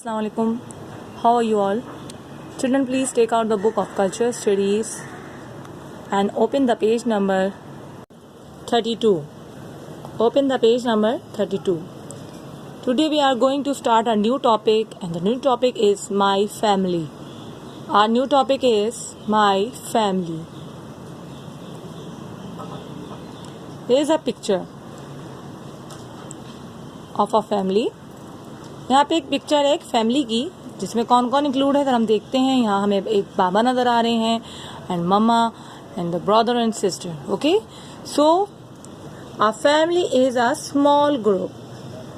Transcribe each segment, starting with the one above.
Assalamualaikum. How are you all? Children, please take out the book of Culture Studies and open the page number 32. Open the page number 32. Today we are going to start a new topic, and the new topic is my family. Our new topic is my family. There is a picture of a family. यहाँ पे एक picture है एक family की, जिसमें कौन कौन include है अगर हम देखते हैं। यहाँ हमें एक बाबा नज़र आ रहे हैं and mamma and the brother and sister. Okay, so a family is a small group.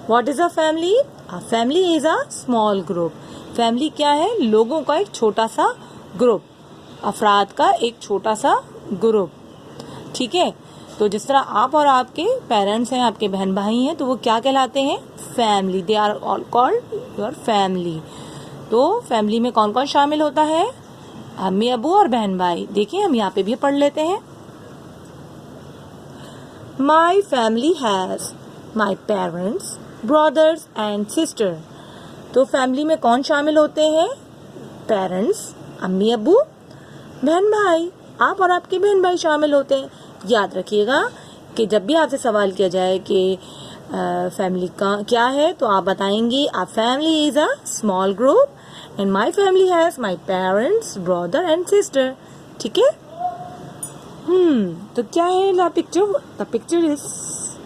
What is a family? A family is a small group. Family क्या है? लोगों का एक छोटा सा ग्रुप, अफराद का एक छोटा सा ग्रुप. ठीक है, तो जिस तरह आप और आपके पेरेंट्स हैं, आपके बहन भाई हैं, तो वो क्या कहलाते हैं? Family. They are all called your family. तो फैमिली में कौन कौन शामिल होता है? अम्मी अबू और बहन भाई. देखिए हम यहाँ पे भी पढ़ लेते हैं. माई family has my parents, brothers and sister. तो फैमिली में कौन शामिल होते हैं? पेरेंट्स, अम्मी अबू, बहन भाई. आप और आपके बहन भाई शामिल होते हैं. याद रखिएगा कि जब भी आपसे सवाल किया जाए कि फैमिली का क्या है, तो आप बताएंगी a family is a small group and my family has my parents, brother and sister. ठीक है. तो क्या है the picture? The picture is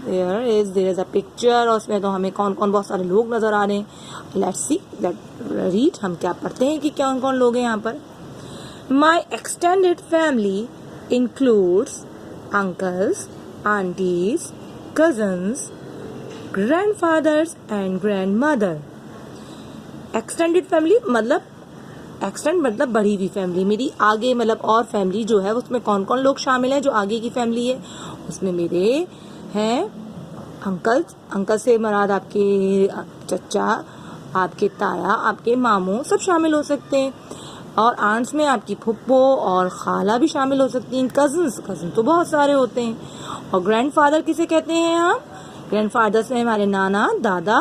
there is a picture, और उसमें तो हमें कौन कौन बहुत सारे लोग नजर आ रहे हैं. Let's see, let read. हम क्या पढ़ते हैं कि कौन कौन लोग हैं यहाँ पर. My extended family includes uncles, aunties, cousins, grandfathers and grandmother. Extended family मतलब एक्सटेंड मतलब बढ़ी हुई फैमिली. मेरी आगे मतलब और फैमिली जो है उसमें कौन कौन लोग शामिल हैं? जो आगे की फैमिली है उसमें मेरे हैं अंकल्स. अंकल से मराद आपके चचा, आपके ताया, आपके मामू सब शामिल हो सकते हैं. और आंट्स में आपकी फुप्पो और खाला भी शामिल हो सकती हैं. कजन तो बहुत सारे होते हैं. और ग्रैंडफादर किसे कहते हैं हम? ग्रैंडफादर्स में हमारे नाना, दादा,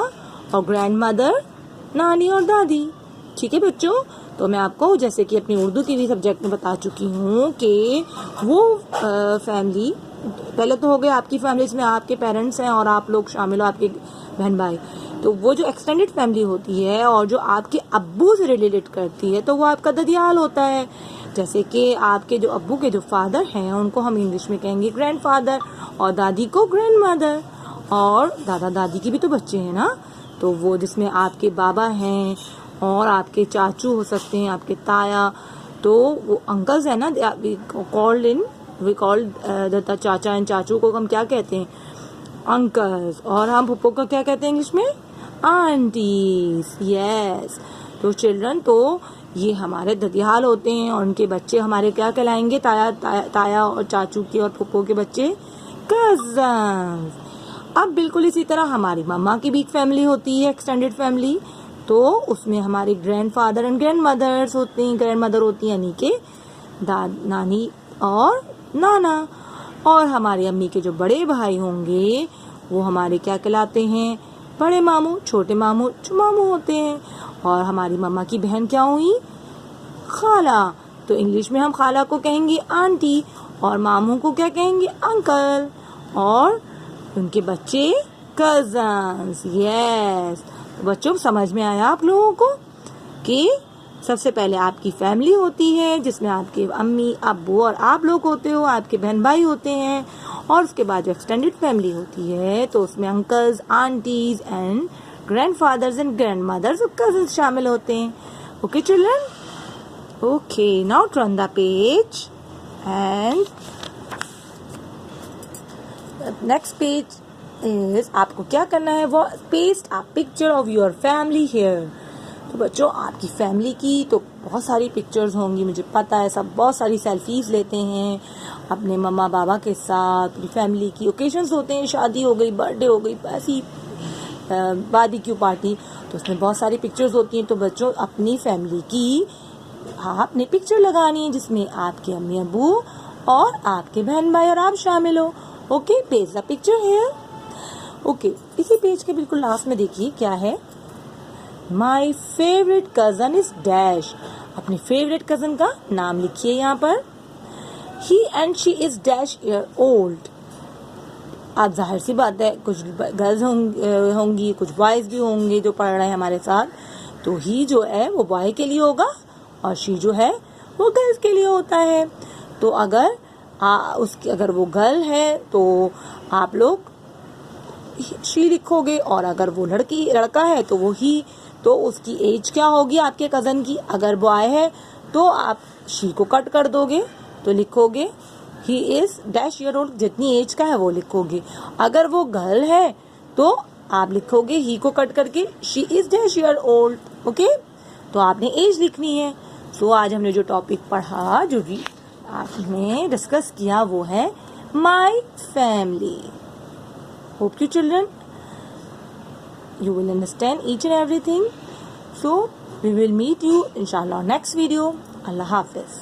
और ग्रैंडमदर नानी और दादी. ठीक है बच्चों, तो मैं आपको जैसे कि अपनी उर्दू की भी सब्जेक्ट में बता चुकी हूँ कि वो फैमिली पहले तो हो गए आपकी फैमिली, इसमें आपके पेरेंट्स हैं और आप लोग शामिल हो, आपके बहन भाई. तो वो जो एक्सटेंडेड फैमिली होती है और जो आपके अब्बू से रिलेटेड करती है, तो वो आपका ददियाल होता है. जैसे कि आपके जो अब्बू के जो फादर हैं उनको हम इंग्लिश में कहेंगे ग्रैंडफादर, और दादी को ग्रैंडमदर. और दादा दादी की भी तो बच्चे हैं ना, तो वो जिसमें आपके बाबा हैं और आपके चाचू हो सकते हैं, आपके ताया. तो वो अंकल्स है ना, वी कॉल्ड द चाचा एंड चाचू को हम क्या कहते हैं? अंकल्स. और हम पुप्पो को क्या कहते हैं इंग्लिश में? आंटीज. यस. तो चिल्ड्रन, तो ये हमारे ददियाल होते हैं और उनके बच्चे हमारे क्या कहलाएंगे? ताया और चाचू के और पुप्पो के बच्चे कजन्स. अब बिल्कुल इसी तरह हमारी मम्मा की भी एक फैमिली होती है, एक्सटेंडेड फैमिली. तो उसमें हमारे ग्रैंडफादर एंड ग्रैंडमदर्स होते हैं. ग्रैंडमदर होती है यानी कि नानी और नाना. और हमारी अम्मी के जो बड़े भाई होंगे वो हमारे क्या कहलाते हैं? बड़े मामू, छोटे मामू, मामू होते हैं. और हमारी मम्मा की बहन क्या हुई? खाला. तो इंग्लिश में हम खाला को कहेंगे आंटी, और मामू को क्या कहेंगे? अंकल. और उनके बच्चे कजन्स. यस. बच्चों समझ में आया आप लोगों को कि सबसे पहले आपकी फैमिली होती है जिसमें आपके अम्मी, अब्बू और आप लोग होते हो, आपके बहन भाई होते हैं. और उसके बाद जो एक्सटेंडेड फैमिली होती है तो उसमें uncles, aunties and grandfathers and grandmothers और कजिन्स शामिल होते हैं. Okay children? Okay, now turn the page and next page is आपको क्या करना है? वो paste a picture of your family here. तो बच्चों आपकी फैमिली की तो बहुत सारी पिक्चर्स होंगी, मुझे पता है. सब बहुत सारी सेल्फीज लेते हैं अपने मम्मा बाबा के साथ. पूरी फैमिली की ओकेजन्स होते हैं, शादी हो गई, बर्थडे हो गई, ऐसी बारबेक्यू पार्टी, तो उसमें बहुत सारी पिक्चर्स होती हैं. तो बच्चों अपनी फैमिली की आपने पिक्चर लगानी है जिसमें आपके अम्मी अबू और आपके बहन भाई और आप शामिल हो. Okay, page the picture here. Okay, इसी पेज के बिल्कुल लास्ट में देखिए क्या है. My favourite cousin is dash. अपने फेवरेट कजन का नाम लिखिए यहाँ पर। He and she is dash year old. आप जाहिर सी बात है कुछ गर्ल्स होंगी, कुछ बॉयज भी होंगे जो पढ़ रहे हैं हमारे साथ, तो ही जो है वो बॉय के लिए होगा और शी जो है वो गर्ल्स के लिए होता है। तो अगर अगर वो गर्ल है तो आप लोग शी लिखोगे, और अगर वो लड़का है तो वो ही। तो उसकी एज क्या होगी आपके कजन की? अगर बॉय है तो आप शी को कट कर दोगे तो लिखोगे he is dash year old, जितनी एज का है वो लिखोगे। अगर वो गर्ल है तो आप लिखोगे ही को कट करके she is dash year old. Okay, तो आपने एज लिखनी है। सो आज हमने जो टॉपिक पढ़ा, जो आपने डिस्कस किया, वो है my family. Hope you children you will understand each and everything. So we will meet you inshallah next video. Allah Hafiz.